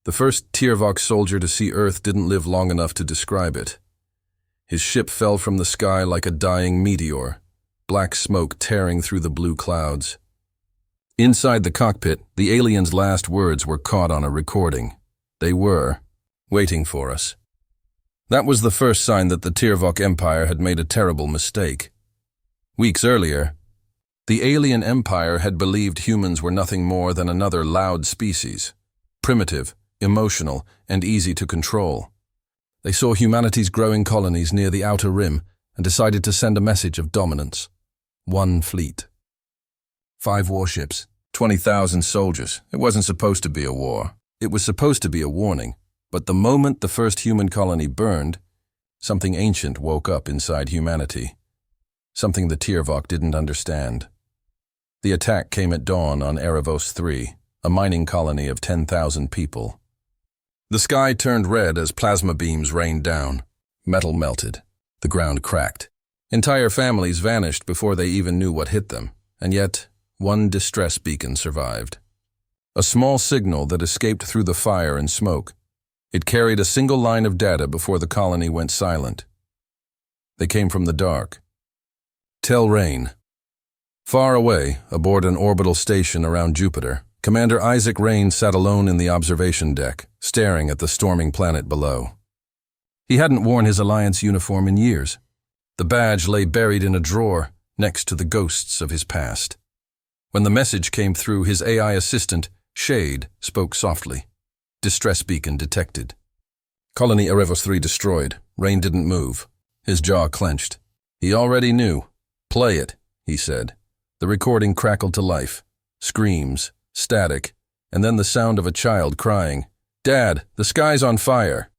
The first Tiervok soldier to see Earth didn't live long enough to describe it. His ship fell from the sky like a dying meteor, black smoke tearing through the blue clouds. Inside the cockpit, the aliens' last words were caught on a recording. They were waiting for us. That was the first sign that the Tiervok Empire had made a terrible mistake. Weeks earlier, the alien empire had believed humans were nothing more than another loud species, primitive, emotional, and easy to control. They saw humanity's growing colonies near the outer rim and decided to send a message of dominance. One fleet. 5 warships, 20,000 soldiers. It wasn't supposed to be a war. It was supposed to be a warning. But the moment the first human colony burned, something ancient woke up inside humanity. Something the Tiervok didn't understand. The attack came at dawn on Erebos 3, a mining colony of 10,000 people. The sky turned red as plasma beams rained down. Metal melted. The ground cracked. Entire families vanished before they even knew what hit them, and yet one distress beacon survived. A small signal that escaped through the fire and smoke. It carried a single line of data before the colony went silent. They came from the dark. Tell Rain. Far away, aboard an orbital station around Jupiter, Commander Isaac Rain sat alone in the observation deck, staring at the storming planet below. He hadn't worn his Alliance uniform in years. The badge lay buried in a drawer next to the ghosts of his past. When the message came through, his AI assistant, Shade, spoke softly. Distress beacon detected. Colony Erebos 3 destroyed. Rain didn't move. His jaw clenched. He already knew. Play it, he said. The recording crackled to life. Screams, static, and then the sound of a child crying, "Dad, the sky's on fire."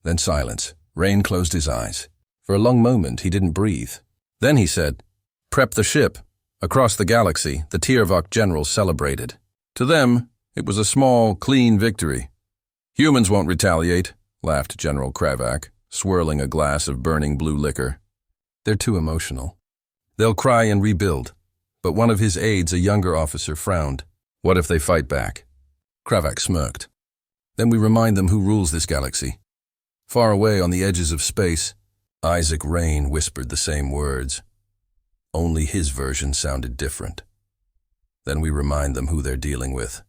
Then silence. Rain closed his eyes. For a long moment, he didn't breathe. Then he said, "Prep the ship." Across the galaxy, the Tiervok generals celebrated. To them, it was a small, clean victory. "Humans won't retaliate," laughed General Kravak, swirling a glass of burning blue liquor. "They're too emotional. They'll cry and rebuild." But one of his aides, a younger officer, frowned. "What if they fight back?" Kravak smirked. "Then we remind them who rules this galaxy." Far away on the edges of space, Isaac Rain whispered the same words. Only his version sounded different. Then we remind them who they're dealing with.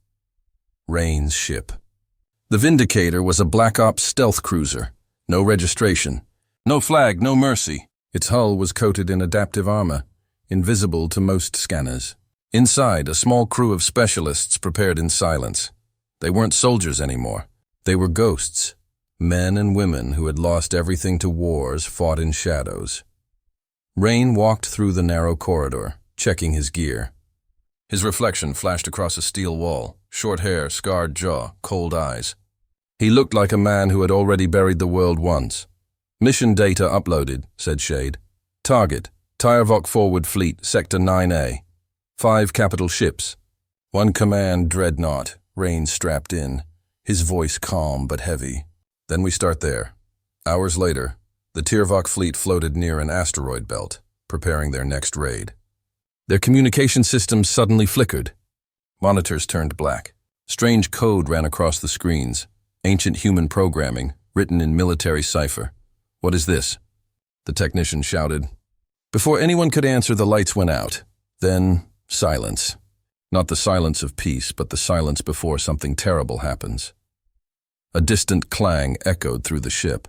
Rain's ship. The Vindicator was a Black Ops stealth cruiser. No registration. No flag, no mercy. Its hull was coated in adaptive armor, invisible to most scanners. Inside, a small crew of specialists prepared in silence. They weren't soldiers anymore. They were ghosts. Men and women who had lost everything to wars fought in shadows. Rain walked through the narrow corridor, checking his gear. His reflection flashed across a steel wall, short hair, scarred jaw, cold eyes. He looked like a man who had already buried the world once. "Mission data uploaded," said Shade. "Target, Tiervok Forward Fleet, Sector 9A. 5 capital ships. 1 command dreadnought," Rain strapped in, his voice calm but heavy. "Then we start there." Hours later, the Tiervok fleet floated near an asteroid belt, preparing their next raid. Their communication systems suddenly flickered. Monitors turned black. Strange code ran across the screens. Ancient human programming, written in military cipher. "What is this?" the technician shouted. Before anyone could answer, the lights went out. Then, silence. Not the silence of peace, but the silence before something terrible happens. A distant clang echoed through the ship.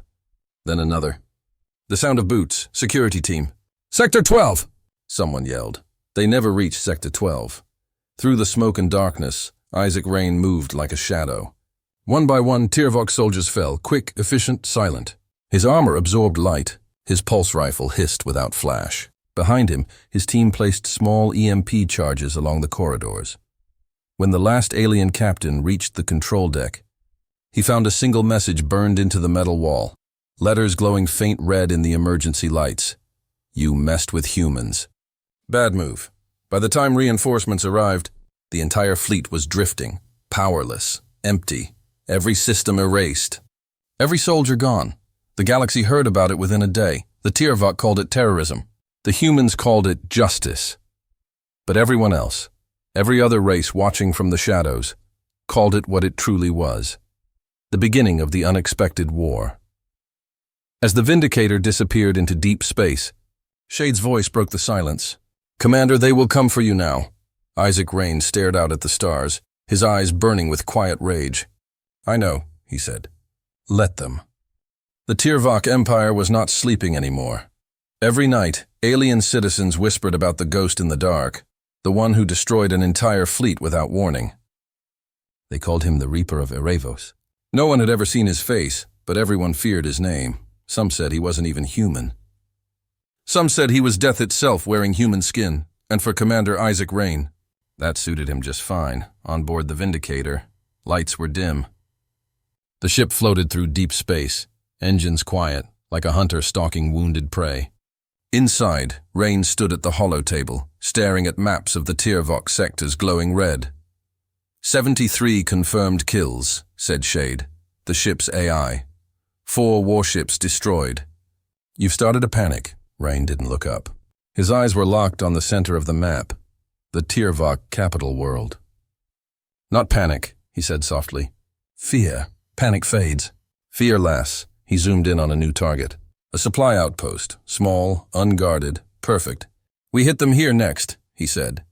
Then another. The sound of boots. Security team. "Sector 12!" someone yelled. They never reached Sector 12. Through the smoke and darkness, Isaac Rain moved like a shadow. One by one, Tiervok soldiers fell, quick, efficient, silent. His armor absorbed light. His pulse rifle hissed without flash. Behind him, his team placed small EMP charges along the corridors. When the last alien captain reached the control deck, he found a single message burned into the metal wall. Letters glowing faint red in the emergency lights. "You messed with humans." Bad move. By the time reinforcements arrived, the entire fleet was drifting, powerless, empty, every system erased. Every soldier gone. The galaxy heard about it within a day. The Tiervok called it terrorism. The humans called it justice. But everyone else, every other race watching from the shadows, called it what it truly was. the beginning of the unexpected war. As the Vindicator disappeared into deep space, Shade's voice broke the silence. "Commander, they will come for you now." Isaac Rain stared out at the stars, his eyes burning with quiet rage. "I know," he said. "Let them." The Tirvok Empire was not sleeping anymore. Every night, alien citizens whispered about the ghost in the dark, the one who destroyed an entire fleet without warning. They called him the Reaper of Erebos. No one had ever seen his face, but everyone feared his name. Some said he wasn't even human. Some said he was death itself wearing human skin, and for Commander Isaac Rain, that suited him just fine. On board the Vindicator, lights were dim. The ship floated through deep space, engines quiet, like a hunter stalking wounded prey. Inside, Rain stood at the holotable, staring at maps of the Tirvok sectors glowing red. 73 confirmed kills, said Shade, the ship's AI. 4 warships destroyed. You've started a panic. Rain didn't look up. His eyes were locked on the center of the map, the Tirvok capital world. Not panic, he said softly. Fear. Panic fades. Fear lasts. He zoomed in on a new target. A supply outpost, small, unguarded, perfect. We hit them here next, he said.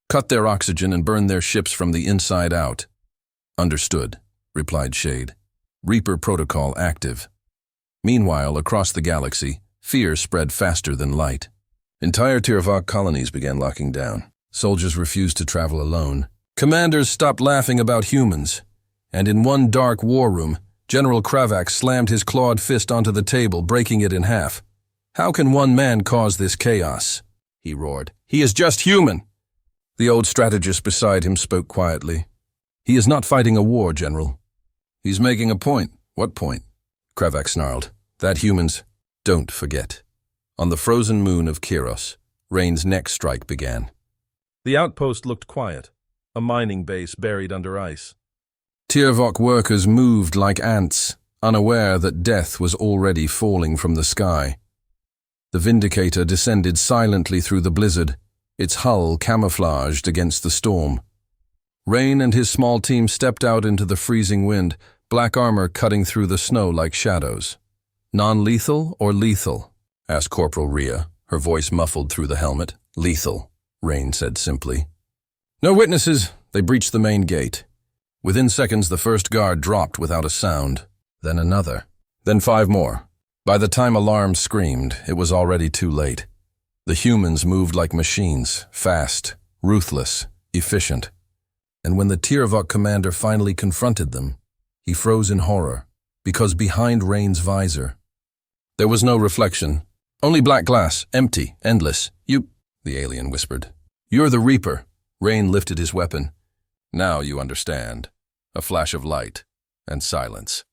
Cut their oxygen and burn their ships from the inside out. Understood, replied Shade. Reaper protocol active. Meanwhile, across the galaxy, fear spread faster than light. Entire Tirvok colonies began locking down. Soldiers refused to travel alone. Commanders stopped laughing about humans. And in one dark war room, General Kravak slammed his clawed fist onto the table, breaking it in half. How can one man cause this chaos? He roared. He is just human. The old strategist beside him spoke quietly. He is not fighting a war, General. He's making a point. What point? Kravak snarled. That humans don't forget. On the frozen moon of Kiros, Rain's next strike began. The outpost looked quiet, a mining base buried under ice. Tirvok workers moved like ants, unaware that death was already falling from the sky. The Vindicator descended silently through the blizzard, its hull camouflaged against the storm. Rain and his small team stepped out into the freezing wind, black armor cutting through the snow like shadows. Non-lethal or lethal? Asked Corporal Rhea, her voice muffled through the helmet. Lethal, Rain said simply. No witnesses. They breached the main gate. Within seconds, the first guard dropped without a sound. Then another. Then 5 more. By the time alarms screamed, it was already too late. The humans moved like machines, fast, ruthless, efficient. And when the Tirvok commander finally confronted them, he froze in horror, because behind Rain's visor, there was no reflection. Only black glass, empty, endless. You, the alien whispered. You're the Reaper. Rain lifted his weapon. Now you understand. A flash of light and silence.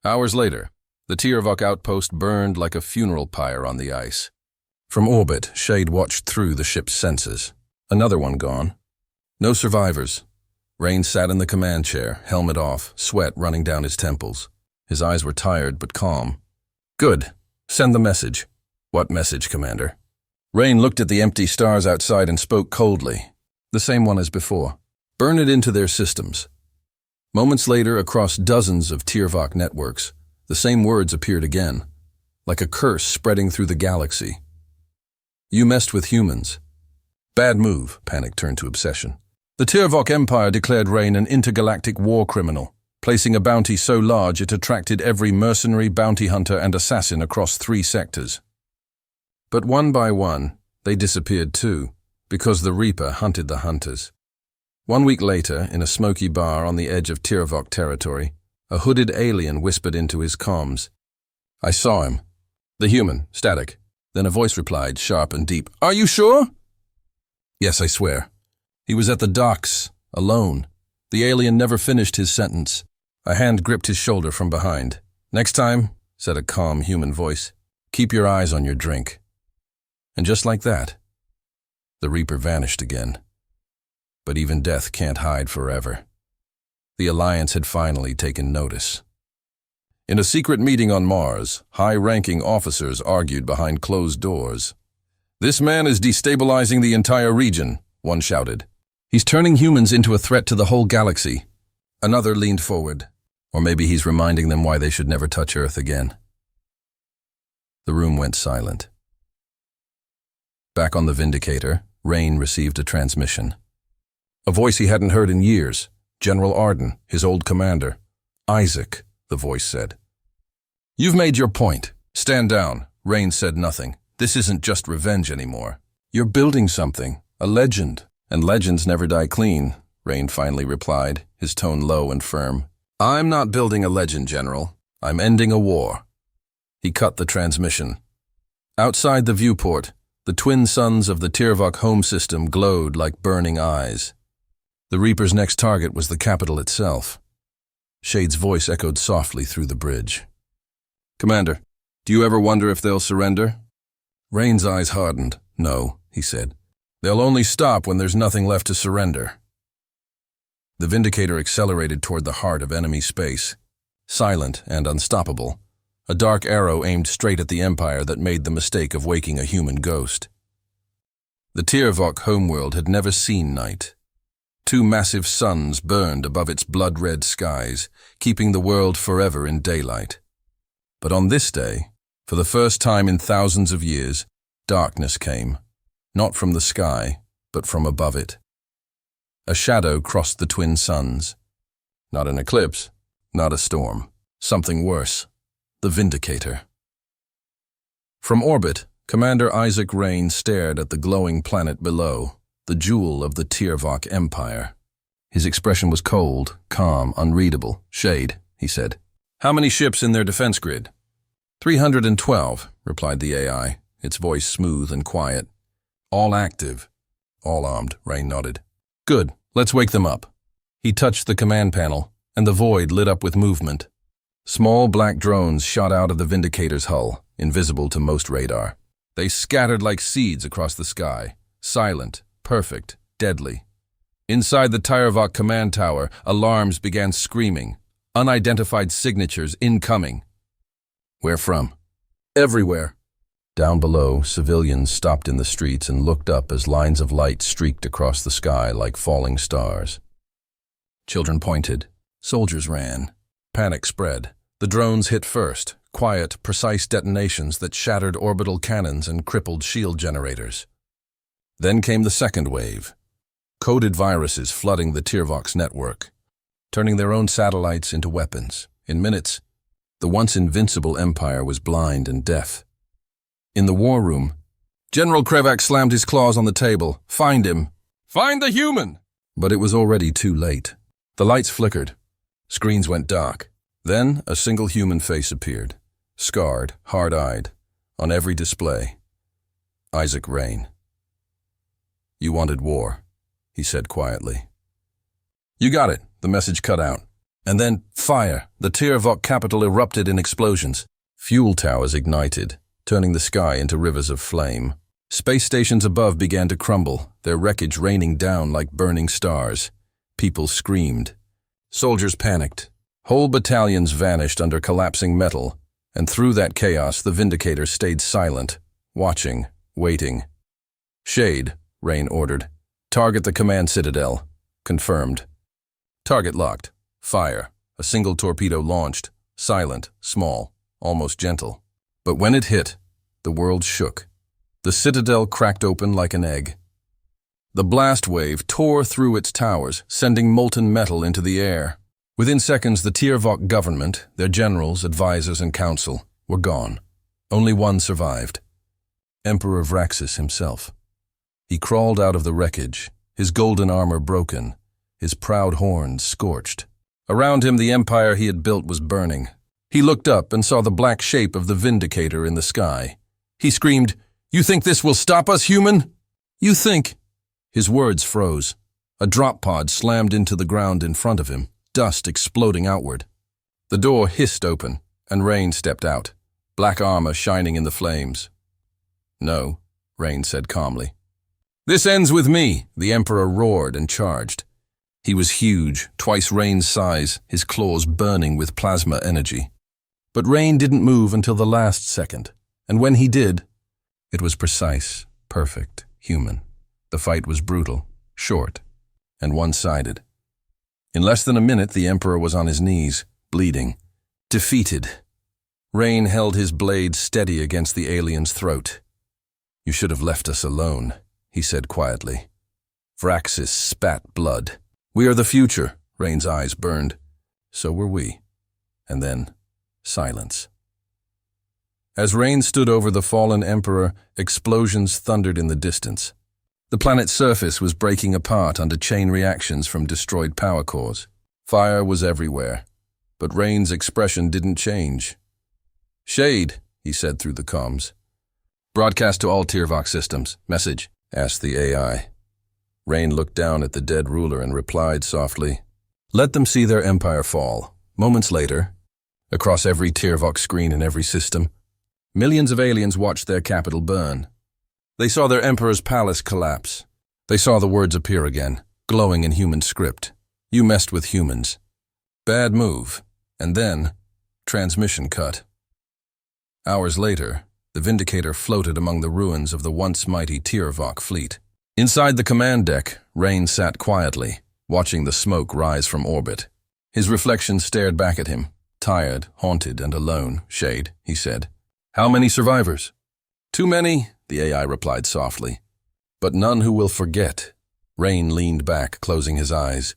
Hours later, the Tirvok outpost burned like a funeral pyre on the ice. From orbit, Shade watched through the ship's sensors. Another one gone. No survivors. Rain sat in the command chair, helmet off, sweat running down his temples. His eyes were tired but calm. Good. Send the message. What message, Commander? Rain looked at the empty stars outside and spoke coldly. The same one as before. Burn it into their systems. Moments later, across dozens of Tirvok networks, the same words appeared again, like a curse spreading through the galaxy. You messed with humans. Bad move, panic turned to obsession. The Tirvok Empire declared Rain an intergalactic war criminal, placing a bounty so large it attracted every mercenary, bounty hunter, and assassin across 3 sectors. But one by one, they disappeared too, because the Reaper hunted the hunters. 1 week later, in a smoky bar on the edge of Tirvok territory, a hooded alien whispered into his comms. I saw him. The human, static. Then a voice replied, sharp and deep. Are you sure? Yes, I swear. He was at the docks, alone. The alien never finished his sentence. A hand gripped his shoulder from behind. Next time, said a calm human voice, keep your eyes on your drink. And just like that, the Reaper vanished again. But even death can't hide forever. The Alliance had finally taken notice. In a secret meeting on Mars, high-ranking officers argued behind closed doors. This man is destabilizing the entire region, one shouted. He's turning humans into a threat to the whole galaxy. Another leaned forward. Or maybe he's reminding them why they should never touch Earth again. The room went silent. Back on the Vindicator, Rain received a transmission. A voice he hadn't heard in years. General Arden, his old commander. "Isaac," the voice said. "You've made your point. Stand down." Rain said nothing. "This isn't just revenge anymore. You're building something, a legend, and legends never die clean," Rain finally replied, his tone low and firm. "I'm not building a legend, General. I'm ending a war." He cut the transmission. Outside the viewport, the twin suns of the Tirvok home system glowed like burning eyes. The Reaper's next target was the capital itself. Shade's voice echoed softly through the bridge. "Commander, do you ever wonder if they'll surrender?" Rain's eyes hardened. "No," he said. "They'll only stop when there's nothing left to surrender." The Vindicator accelerated toward the heart of enemy space. Silent and unstoppable, a dark arrow aimed straight at the Empire that made the mistake of waking a human ghost. The Tirvok homeworld had never seen night. 2 massive suns burned above its blood-red skies, keeping the world forever in daylight. But on this day, for the first time in thousands of years, darkness came, not from the sky, but from above it. A shadow crossed the twin suns. Not an eclipse, not a storm. Something worse. The Vindicator. From orbit, Commander Isaac Rain stared at the glowing planet below, the jewel of the Tirvok Empire. His expression was cold, calm, unreadable. "Shade," he said. "How many ships in their defense grid?" 312, replied the AI, its voice smooth and quiet. "All active." "All armed," Rain nodded. "Good, let's wake them up." He touched the command panel, and the void lit up with movement. Small black drones shot out of the Vindicator's hull, invisible to most radar. They scattered like seeds across the sky, silent, perfect, deadly. Inside the Tirvok command tower, alarms began screaming. Unidentified signatures incoming. "Where from?" "Everywhere." Down below, civilians stopped in the streets and looked up as lines of light streaked across the sky like falling stars. Children pointed. Soldiers ran. Panic spread. The drones hit first, quiet, precise detonations that shattered orbital cannons and crippled shield generators. Then came the second wave. Coded viruses flooding the Tirvok's network, turning their own satellites into weapons. In minutes, the once invincible empire was blind and deaf. In the war room, General Krevak slammed his claws on the table. "Find him! Find the human!" But it was already too late. The lights flickered. Screens went dark. Then a single human face appeared, scarred, hard-eyed, on every display. Isaac Rain. "You wanted war," he said quietly. "You got it," the message cut out. And then, fire. The Tirvok capital erupted in explosions. Fuel towers ignited, turning the sky into rivers of flame. Space stations above began to crumble, their wreckage raining down like burning stars. People screamed. Soldiers panicked. Whole battalions vanished under collapsing metal, and through that chaos the Vindicator stayed silent, watching, waiting. "Shade," Rain ordered. "Target the command citadel." Confirmed. Target locked. Fire. A single torpedo launched, silent, small, almost gentle. But when it hit, the world shook. The citadel cracked open like an egg. The blast wave tore through its towers, sending molten metal into the air. Within seconds, the Tirvok government, their generals, advisors, and council, were gone. Only one survived. Emperor Vraxis himself. He crawled out of the wreckage, his golden armor broken, his proud horns scorched. Around him, the empire he had built was burning. He looked up and saw the black shape of the Vindicator in the sky. He screamed, "You think this will stop us, human? You think—" His words froze. A drop pod slammed into the ground in front of him, dust exploding outward. The door hissed open, and Rain stepped out, black armor shining in the flames. "No," Rain said calmly. "This ends with me," the Emperor roared and charged. He was huge, twice Rain's size, his claws burning with plasma energy. But Rain didn't move until the last second, and when he did, it was precise, perfect, human. The fight was brutal, short, and one-sided. In less than a minute, the Emperor was on his knees, bleeding, defeated. Rain held his blade steady against the alien's throat. "You should have left us alone," he said quietly. Vraxis spat blood. "We are the future." Rain's eyes burned. "So were we." And then, silence. As Rain stood over the fallen Emperor, explosions thundered in the distance. The planet's surface was breaking apart under chain reactions from destroyed power cores. Fire was everywhere, but Rain's expression didn't change. "Shade," he said through the comms. "Broadcast to all Tirvox systems. Message," asked the AI. Rain looked down at the dead ruler and replied softly, "Let them see their empire fall." Moments later, across every Tirvox screen in every system, millions of aliens watched their capital burn. They saw their emperor's palace collapse. They saw the words appear again, glowing in human script. "You messed with humans. Bad move." And then, transmission cut. Hours later, the Vindicator floated among the ruins of the once mighty Tirvox fleet. Inside the command deck, Rain sat quietly, watching the smoke rise from orbit. His reflection stared back at him, tired, haunted, and alone. "Shade," he said. "How many survivors?" "Too many," the AI replied softly. "But none who will forget." Rain leaned back, closing his eyes.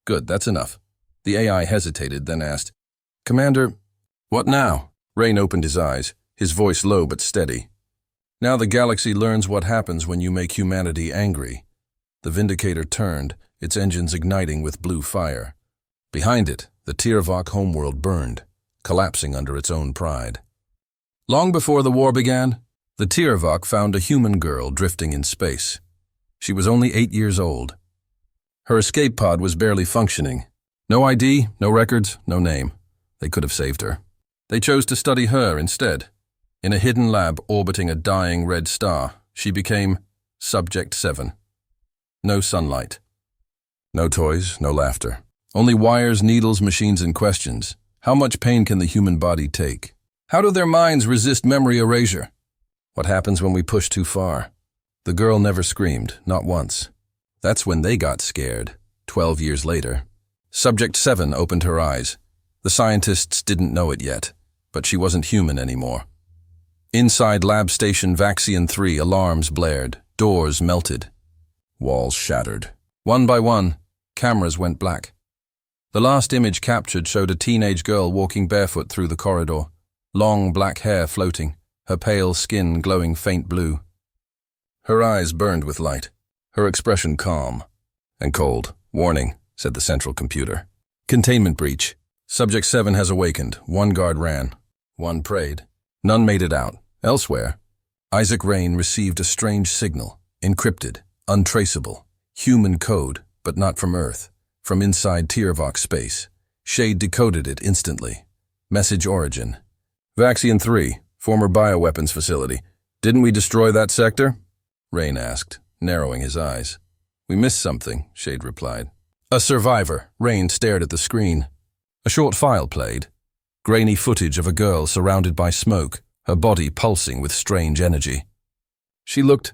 "Good, that's enough." The AI hesitated, then asked, "Commander, what now?" Rain opened his eyes, his voice low but steady. "Now the galaxy learns what happens when you make humanity angry." The Vindicator turned, its engines igniting with blue fire. Behind it, the Tirvox homeworld burned, collapsing under its own pride. Long before the war began, the Tirvox found a human girl drifting in space. She was only 8 years old. Her escape pod was barely functioning. No ID, no records, no name. They could have saved her. They chose to study her instead. In a hidden lab orbiting a dying red star, she became Subject 7. No sunlight. No toys, no laughter. Only wires, needles, machines, and questions. How much pain can the human body take? How do their minds resist memory erasure? What happens when we push too far? The girl never screamed, not once. That's when they got scared, 12 years later. Subject 7 opened her eyes. The scientists didn't know it yet, but she wasn't human anymore. Inside Lab Station Vaxian 3, alarms blared, doors melted. Walls shattered. One by one, cameras went black. The last image captured showed a teenage girl walking barefoot through the corridor, long black hair floating, her pale skin glowing faint blue. Her eyes burned with light, her expression calm and cold. "Warning," said the central computer. "Containment breach. Subject 7 has awakened. 1 guard ran. 1 prayed. None made it out. Elsewhere, Isaac Rain received a strange signal, encrypted, untraceable, human code, but not from Earth, from inside Tirvox space. Shade decoded it instantly. Message origin. Vaxian 3, former bioweapons facility. Didn't we destroy that sector? Rain asked, narrowing his eyes. We missed something, Shade replied. A survivor. Rain stared at the screen. A short file played. Grainy footage of a girl surrounded by smoke, her body pulsing with strange energy. She looked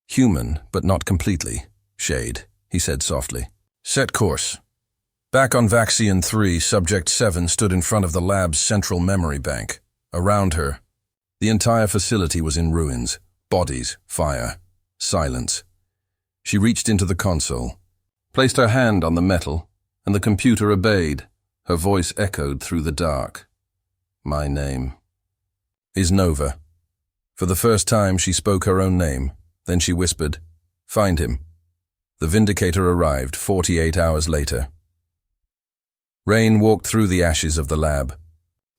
human, but not completely. Shade, he said softly. Set course. Back on Vaxian 3, Subject 7 stood in front of the lab's central memory bank. Around her, the entire facility was in ruins. Bodies, fire, silence. She reached into the console, placed her hand on the metal, and the computer obeyed. Her voice echoed through the dark. My name is Nova. For the first time, she spoke her own name. Then she whispered, Find him. The Vindicator arrived 48 hours later. Rain walked through the ashes of the lab,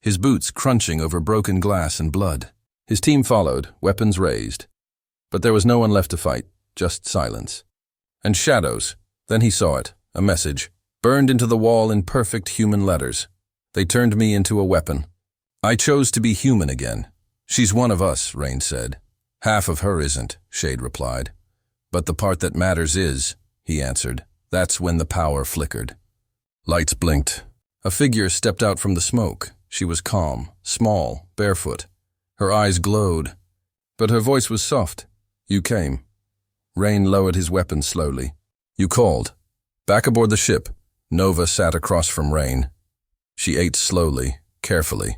his boots crunching over broken glass and blood. His team followed, weapons raised. But there was no one left to fight, just silence. And shadows. Then he saw it, a message, burned into the wall in perfect human letters. They turned me into a weapon. I chose to be human again. She's one of us, Rain said. Half of her isn't, Shade replied. But the part that matters is, he answered. That's when the power flickered. Lights blinked. A figure stepped out from the smoke. She was calm, small, barefoot. Her eyes glowed, but her voice was soft. You came. Rain lowered his weapon slowly. You called. Back aboard the ship, Nova sat across from Rain. She ate slowly, carefully,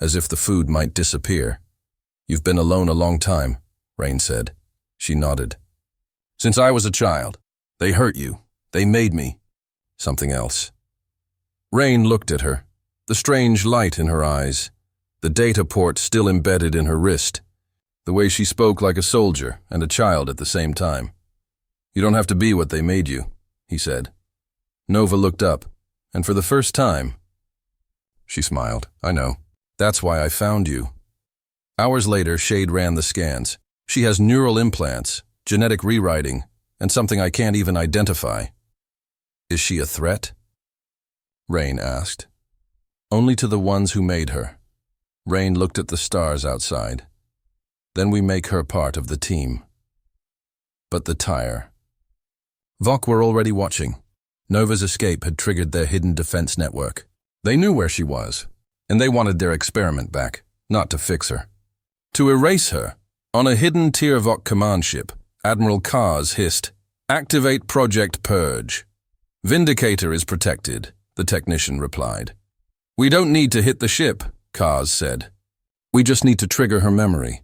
as if the food might disappear. "You've been alone a long time," Rain said. She nodded. "Since I was a child. They hurt you. They made me something else." Rain looked at her, the strange light in her eyes, the data port still embedded in her wrist, the way she spoke like a soldier and a child at the same time. "You don't have to be what they made you," he said. Nova looked up, and for the first time, she smiled. "I know. That's why I found you." Hours later, Shade ran the scans. "She has neural implants, genetic rewriting, and something I can't even identify." "Is she a threat?" Rain asked. "Only to the ones who made her." Rain looked at the stars outside. "Then we make her part of the team." But the tire. Vok were already watching. Nova's escape had triggered their hidden defense network. They knew where she was, and they wanted their experiment back, not to fix her. To erase her. On a hidden Tier Vok command ship, Admiral Kaz hissed, "Activate Project Purge." "Vindicator is protected," the technician replied. "We don't need to hit the ship," Kaz said. "We just need to trigger her memory.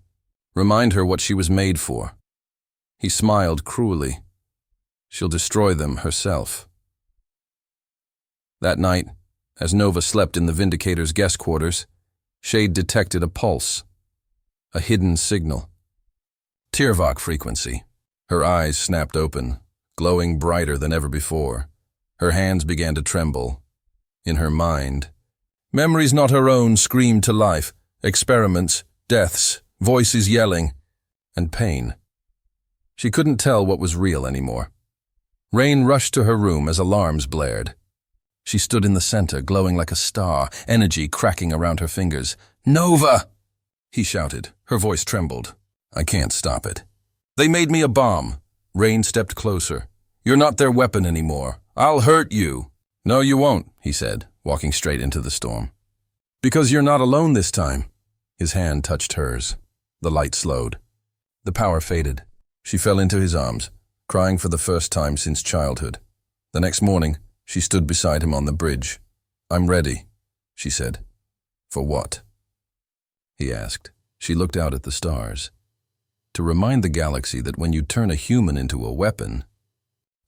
Remind her what she was made for." He smiled cruelly. "She'll destroy them herself." That night, as Nova slept in the Vindicator's guest quarters, Shade detected a pulse. A hidden signal. Tirvok frequency. Her eyes snapped open, glowing brighter than ever before. Her hands began to tremble. In her mind, memories not her own screamed to life, experiments, deaths, voices yelling, and pain. She couldn't tell what was real anymore. Rain rushed to her room as alarms blared. She stood in the center, glowing like a star, energy cracking around her fingers. "Nova!" he shouted. Her voice trembled. "I can't stop it. They made me a bomb." Rain stepped closer. "You're not their weapon anymore. I'll hurt you." "No, you won't," he said, walking straight into the storm. "Because you're not alone this time." His hand touched hers. The light slowed. The power faded. She fell into his arms, crying for the first time since childhood. The next morning, she stood beside him on the bridge. "I'm ready," she said. "For what?" he asked. She looked out at the stars. "To remind the galaxy that when you turn a human into a weapon,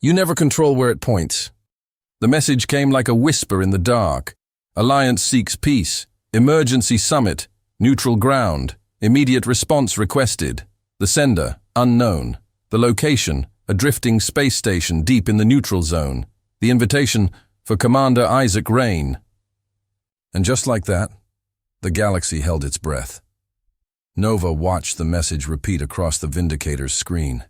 you never control where it points." The message came like a whisper in the dark. "Alliance seeks peace. Emergency summit. Neutral ground. Immediate response requested. The sender, unknown. The location, a drifting space station deep in the neutral zone. The invitation for Commander Isaac Rain." And just like that, the galaxy held its breath. Nova watched the message repeat across the Vindicator's screen.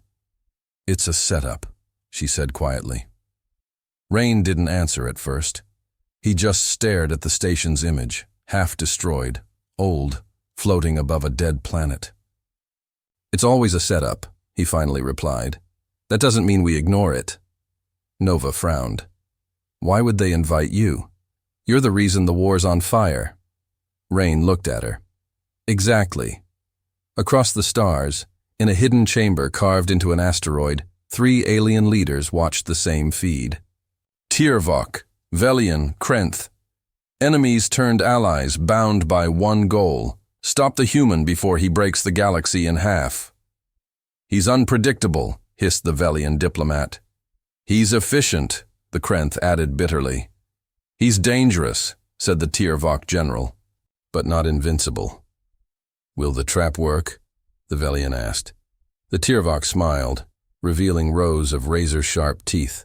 "It's a setup," she said quietly. Rain didn't answer at first. He just stared at the station's image, half destroyed, old, floating above a dead planet. "It's always a setup," he finally replied. "That doesn't mean we ignore it." Nova frowned. "Why would they invite you? You're the reason the war's on fire." Rain looked at her. "Exactly." Across the stars, in a hidden chamber carved into an asteroid, 3 alien leaders watched the same feed. Tirvok, Velian, Krenth. Enemies turned allies bound by one goal: stop the human before he breaks the galaxy in half. "He's unpredictable," hissed the Velian diplomat. "He's efficient," the Krenth added bitterly. "He's dangerous," said the Tirvok general, "but not invincible." "Will the trap work?" the Velian asked. The Tirvok smiled, revealing rows of razor-sharp teeth.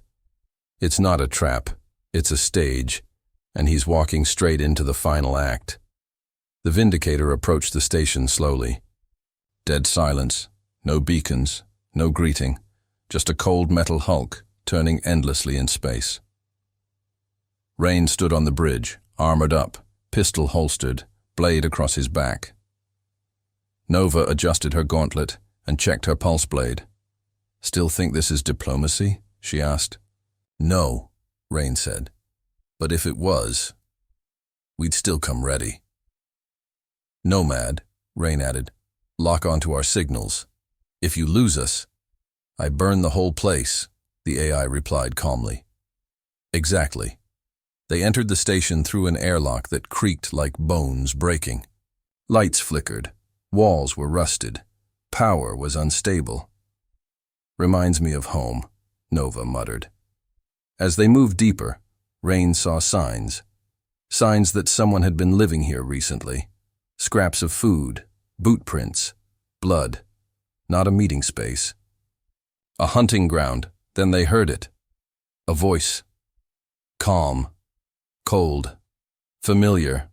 "It's not a trap, it's a stage, and he's walking straight into the final act." The Vindicator approached the station slowly. Dead silence, no beacons, no greeting, just a cold metal hulk turning endlessly in space. Rain stood on the bridge, armored up, pistol holstered, blade across his back. Nova adjusted her gauntlet and checked her pulse blade. "Still think this is diplomacy?" she asked. "No," Rain said. "But if it was, we'd still come ready." "Nomad," Rain added. "Lock onto our signals. If you lose us, I burn the whole place," the AI replied calmly. "Exactly." They entered the station through an airlock that creaked like bones breaking. Lights flickered. Walls were rusted. Power was unstable. "Reminds me of home," Nova muttered. As they moved deeper, Rain saw signs. Signs that someone had been living here recently. Scraps of food, boot prints, blood. Not a meeting space. A hunting ground. Then they heard it. A voice. Calm. Cold. Familiar.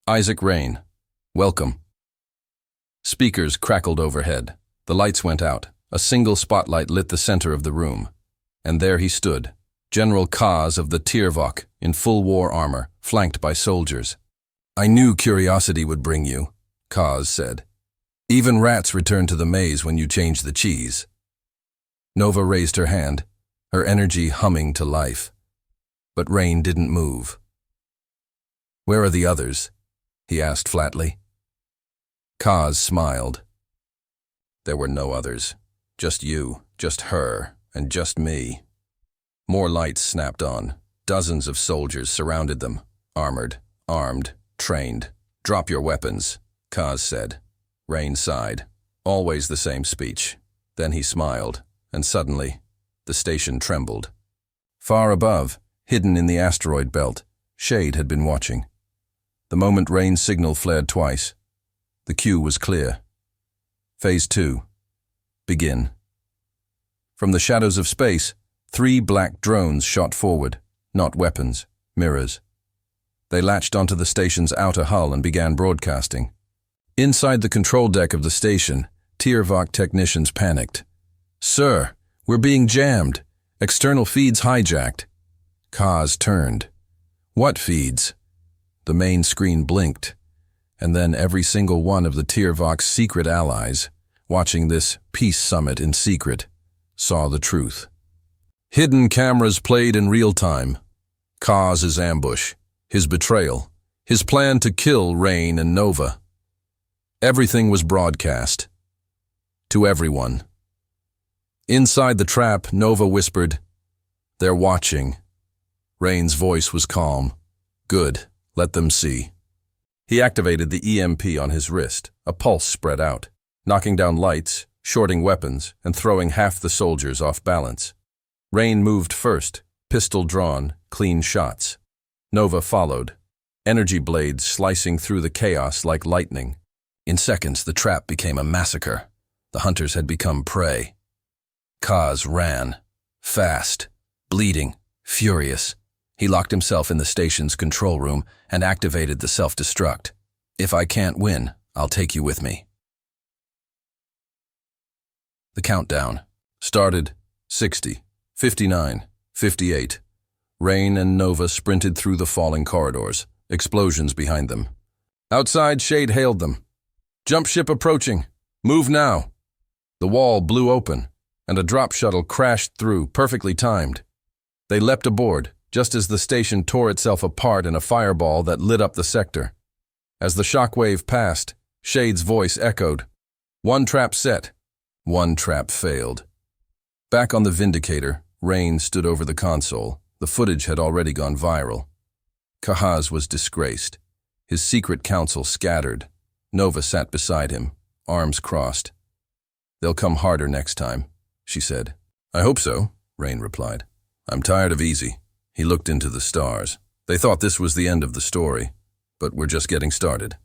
"Isaac Rain. Welcome." Speakers crackled overhead. The lights went out. A single spotlight lit the center of the room. And there he stood, General Kaz of the Tirvok, in full war armor, flanked by soldiers. "I knew curiosity would bring you," Kaz said. "Even rats return to the maze when you change the cheese." Nova raised her hand, her energy humming to life. But Rain didn't move. "Where are the others?" he asked flatly. Kaz smiled. "There were no others. Just you, just her, and just me." More lights snapped on. Dozens of soldiers surrounded them, armored, armed, trained. "Drop your weapons," Kaz said. Rain sighed. Always the same speech. Then he smiled, and suddenly, the station trembled. Far above, hidden in the asteroid belt, Shade had been watching. The moment Rain's signal flared twice, the cue was clear. Phase 2. Begin. From the shadows of space, 3 black drones shot forward, not weapons, mirrors. They latched onto the station's outer hull and began broadcasting. Inside the control deck of the station, Tirvok technicians panicked. "Sir, we're being jammed. External feeds hijacked." Kaz turned. "What feeds?" The main screen blinked, and then every single one of the Tirvok's secret allies, watching this peace summit in secret, saw the truth. Hidden cameras played in real time. Kaz's ambush, his betrayal, his plan to kill Rain and Nova. Everything was broadcast. To everyone. Inside the trap, Nova whispered, "They're watching." Rain's voice was calm. "Good, let them see." He activated the EMP on his wrist. A pulse spread out, knocking down lights, shorting weapons, and throwing half the soldiers off balance. Rain moved first, pistol drawn, clean shots. Nova followed, energy blades slicing through the chaos like lightning. In seconds, the trap became a massacre. The hunters had become prey. Kaz ran, fast, bleeding, furious. He locked himself in the station's control room and activated the self-destruct. "If I can't win, I'll take you with me." The countdown started. 60, 59, 58. Rain and Nova sprinted through the falling corridors, explosions behind them. Outside, Shade hailed them. "Jump ship approaching. Move now." The wall blew open, and a drop shuttle crashed through, perfectly timed. They leapt aboard, just as the station tore itself apart in a fireball that lit up the sector. As the shockwave passed, Shade's voice echoed. "One trap set. One trap failed." Back on the Vindicator, Rain stood over the console. The footage had already gone viral. Kaz was disgraced. His secret council scattered. Nova sat beside him, arms crossed. "They'll come harder next time," she said. "I hope so," Rain replied. "I'm tired of easy." He looked into the stars. They thought this was the end of the story, but we're just getting started.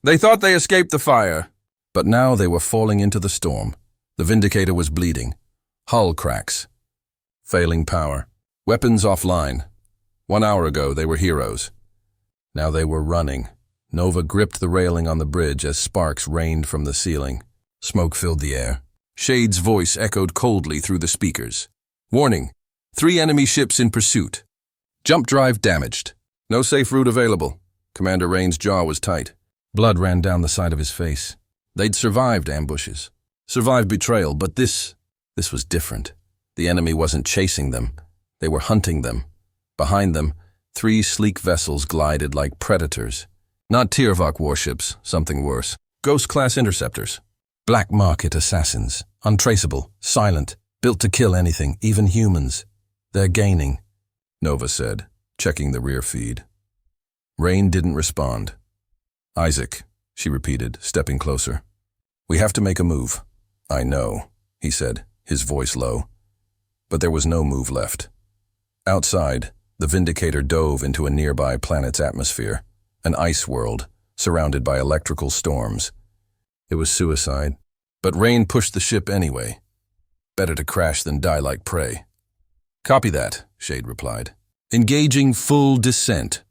They thought they escaped the fire, but now they were falling into the storm. The Vindicator was bleeding. Hull cracks. Failing power. Weapons offline. 1 hour ago, they were heroes. Now they were running. Nova gripped the railing on the bridge as sparks rained from the ceiling. Smoke filled the air. Shade's voice echoed coldly through the speakers. "Warning, 3 enemy ships in pursuit. Jump drive damaged. No safe route available." Commander Rain's jaw was tight. Blood ran down the side of his face. They'd survived ambushes, survived betrayal, but this was different. The enemy wasn't chasing them. They were hunting them. Behind them, 3 sleek vessels glided like predators. Not Tirvok warships, something worse. Ghost-class interceptors. Black market assassins. Untraceable, silent, built to kill anything, even humans. "They're gaining," Nova said. checking the rear feed. Rain didn't respond. "Isaac," she repeated, stepping closer. "We have to make a move." "I know," he said, his voice low. But there was no move left. Outside, the Vindicator dove into a nearby planet's atmosphere, an ice world surrounded by electrical storms. It was suicide, but Rain pushed the ship anyway. Better to crash than die like prey. "Copy that," Shade replied. "Engaging full descent."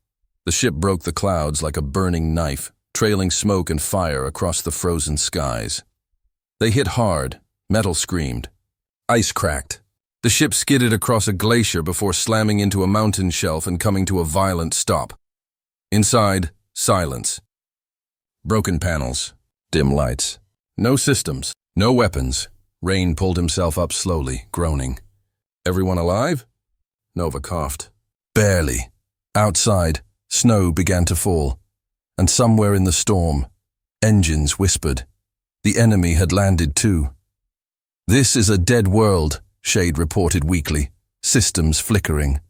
The ship broke the clouds like a burning knife, trailing smoke and fire across the frozen skies. They hit hard, metal screamed. Ice cracked. The ship skidded across a glacier before slamming into a mountain shelf and coming to a violent stop. Inside, silence. Broken panels, dim lights. No systems, no weapons. Rain pulled himself up slowly, groaning. "Everyone alive?" Nova coughed. "Barely." Outside, snow began to fall, and somewhere in the storm, engines whispered. The enemy had landed too. "This is a dead world," Shade reported weakly, systems flickering.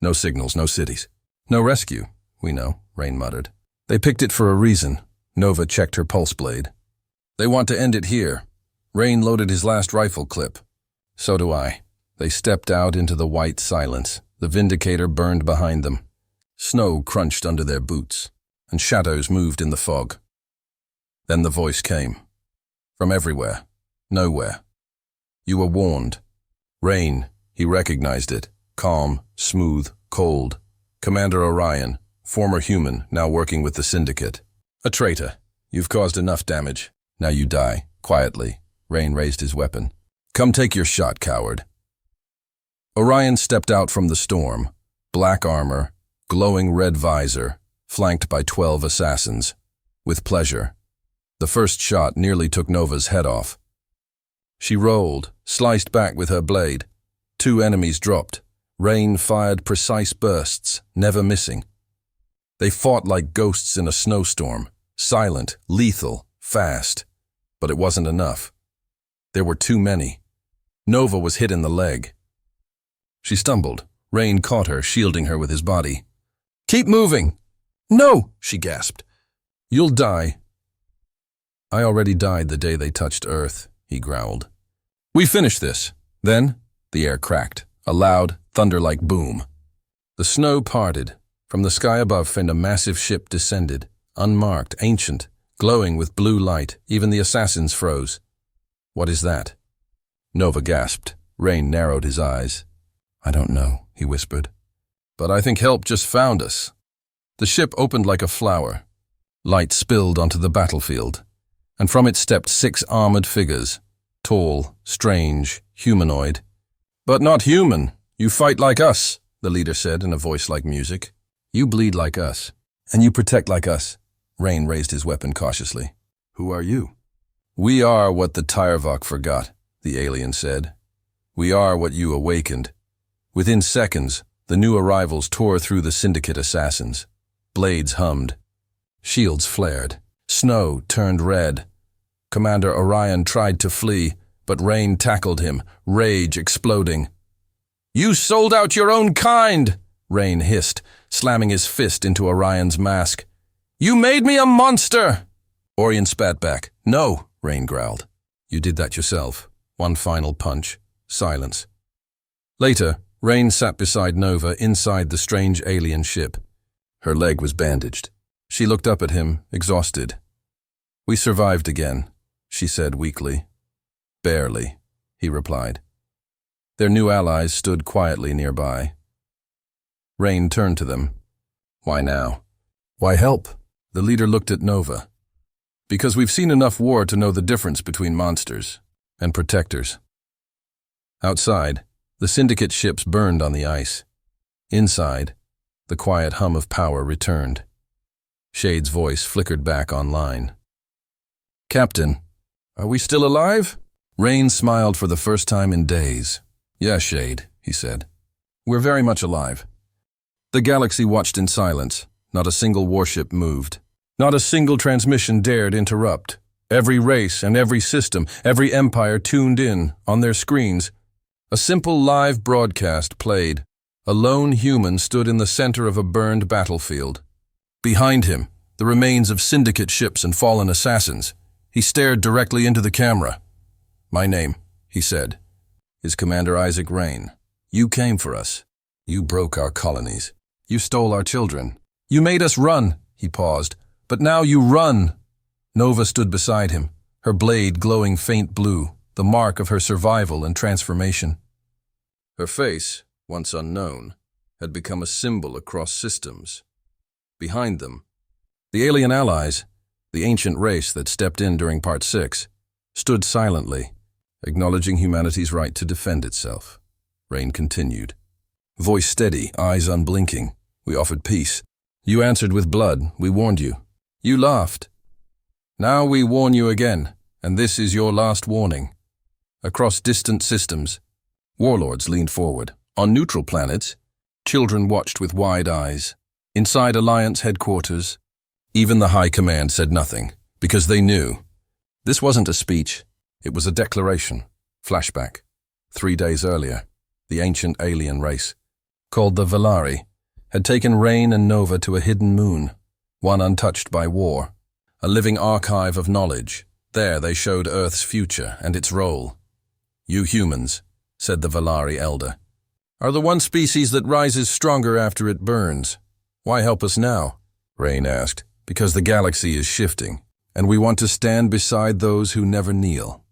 "No signals, no cities. No rescue, we know," Rain muttered. "They picked it for a reason." Nova checked her pulse blade. "They want to end it here." Rain loaded his last rifle clip. "So do I." They stepped out into the white silence. The Vindicator burned behind them. Snow crunched under their boots, and shadows moved in the fog. Then the voice came. From everywhere. Nowhere. "You were warned." Rain, he recognized it. Calm, smooth, cold. Commander Orion, former human, now working with the Syndicate. "A traitor. You've caused enough damage. Now you die, quietly." Rain raised his weapon. "Come take your shot, coward." Orion stepped out from the storm. Black armor, glowing red visor, flanked by 12 assassins. With pleasure. The first shot nearly took Nova's head off. She rolled, sliced back with her blade. 2 enemies dropped. Rain fired precise bursts, never missing. They fought like ghosts in a snowstorm, silent, lethal, fast. But it wasn't enough. There were too many. Nova was hit in the leg. She stumbled. Rain caught her, shielding her with his body. "Keep moving!" "No!" she gasped. "You'll die." "I already died the day they touched Earth," he growled. "We finish this." Then, the air cracked, a loud, thunder-like boom. The snow parted. From the sky above, a massive ship descended, unmarked, ancient, glowing with blue light. Even the assassins froze. "What is that?" Nova gasped. Rain narrowed his eyes. "I don't know," he whispered. "But I think help just found us." The ship opened like a flower. Light spilled onto the battlefield, and from it stepped 6 armored figures, tall, strange, humanoid. "But not human. You fight like us," the leader said in a voice like music. "You bleed like us, and you protect like us." Rain raised his weapon cautiously. "Who are you?" "We are what the Tyrvok forgot," the alien said. "We are what you awakened." Within seconds, the new arrivals tore through the Syndicate assassins. Blades hummed. Shields flared. Snow turned red. Commander Orion tried to flee, but Rain tackled him, rage exploding. "You sold out your own kind!" Rain hissed, slamming his fist into Orion's mask. "You made me a monster!" Orion spat back. "No," Rain growled. "You did that yourself." One final punch. Silence. Later, Rain sat beside Nova inside the strange alien ship. Her leg was bandaged. She looked up at him, exhausted. "We survived again," she said weakly. "Barely," he replied. Their new allies stood quietly nearby. Rain turned to them. "Why now?" "Why help?" The leader looked at Nova. "Because we've seen enough war to know the difference between monsters and protectors." Outside, the Syndicate ships burned on the ice. Inside, the quiet hum of power returned. Shade's voice flickered back online. "Captain, are we still alive?" Rain smiled for the first time in days. "Yes, Shade," he said. "We're very much alive." The galaxy watched in silence. Not a single warship moved. Not a single transmission dared interrupt. Every race and every system, every empire tuned in, on their screens. A simple live broadcast played. A lone human stood in the center of a burned battlefield. Behind him, the remains of syndicate ships and fallen assassins. He stared directly into the camera. "My name," he said, "is Commander Isaac Rain. You came for us. You broke our colonies. You stole our children. You made us run." He paused. "But now you run." Nova stood beside him, her blade glowing faint blue, the mark of her survival and transformation. Her face, once unknown, had become a symbol across systems. Behind them, the alien allies, the ancient race that stepped in during Part 6, stood silently, acknowledging humanity's right to defend itself. Rain continued. Voice steady, eyes unblinking. "We offered peace. You answered with blood. We warned you. You laughed. Now we warn you again, and this is your last warning." Across distant systems, warlords leaned forward. On neutral planets, children watched with wide eyes. Inside Alliance headquarters, even the High Command said nothing, because they knew. This wasn't a speech, it was a declaration. Flashback. 3 days earlier, the ancient alien race, called the Valari, had taken Rain and Nova to a hidden moon, one untouched by war, a living archive of knowledge. There they showed Earth's future and its role. "You humans," said the Valari elder, "are the one species that rises stronger after it burns. Why help us now?" Rain asked. "Because the galaxy is shifting, and we want to stand beside those who never kneel."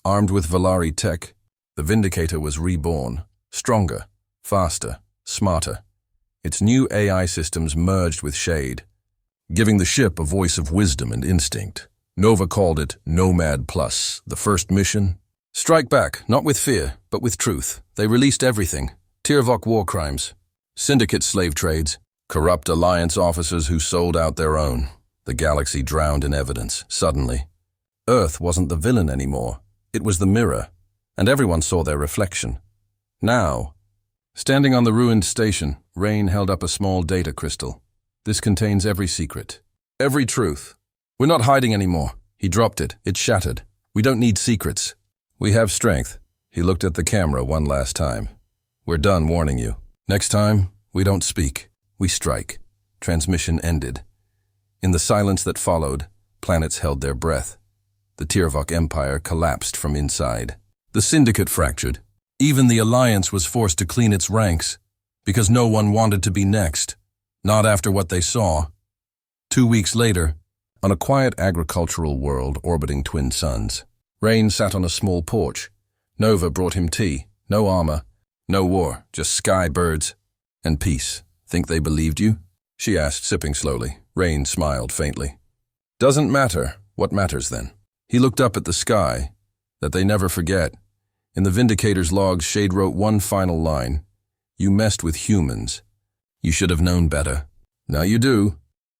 Armed with Valari tech, the Vindicator was reborn, stronger, faster, smarter. Its new AI systems merged with Shade, giving the ship a voice of wisdom and instinct. Nova called it Nomad Plus. The first mission? Strike back, not with fear, but with truth. They released everything. Tirvok war crimes, syndicate slave trades, corrupt Alliance officers who sold out their own. The galaxy drowned in evidence. Suddenly, Earth wasn't the villain anymore. It was the mirror, and everyone saw their reflection. Now, standing on the ruined station, Rain held up a small data crystal. "This contains every secret, every truth. We're not hiding anymore." He dropped it. It shattered. "We don't need secrets. We have strength." He looked at the camera one last time. "We're done warning you. Next time, we don't speak. We strike." Transmission ended. In the silence that followed, planets held their breath. The Tirvok Empire collapsed from inside. The Syndicate fractured. Even the Alliance was forced to clean its ranks, because no one wanted to be next, not after what they saw. 2 weeks later, on a quiet agricultural world orbiting twin suns, Rain sat on a small porch. Nova brought him tea. No armor, no war, just sky birds and peace. "Think they believed you?" she asked, sipping slowly. Rain smiled faintly. "Doesn't matter. What matters then?" He looked up at the sky, that they never forget. In the Vindicator's logs, Shade wrote one final line. "You messed with humans. You should have known better. Now you do."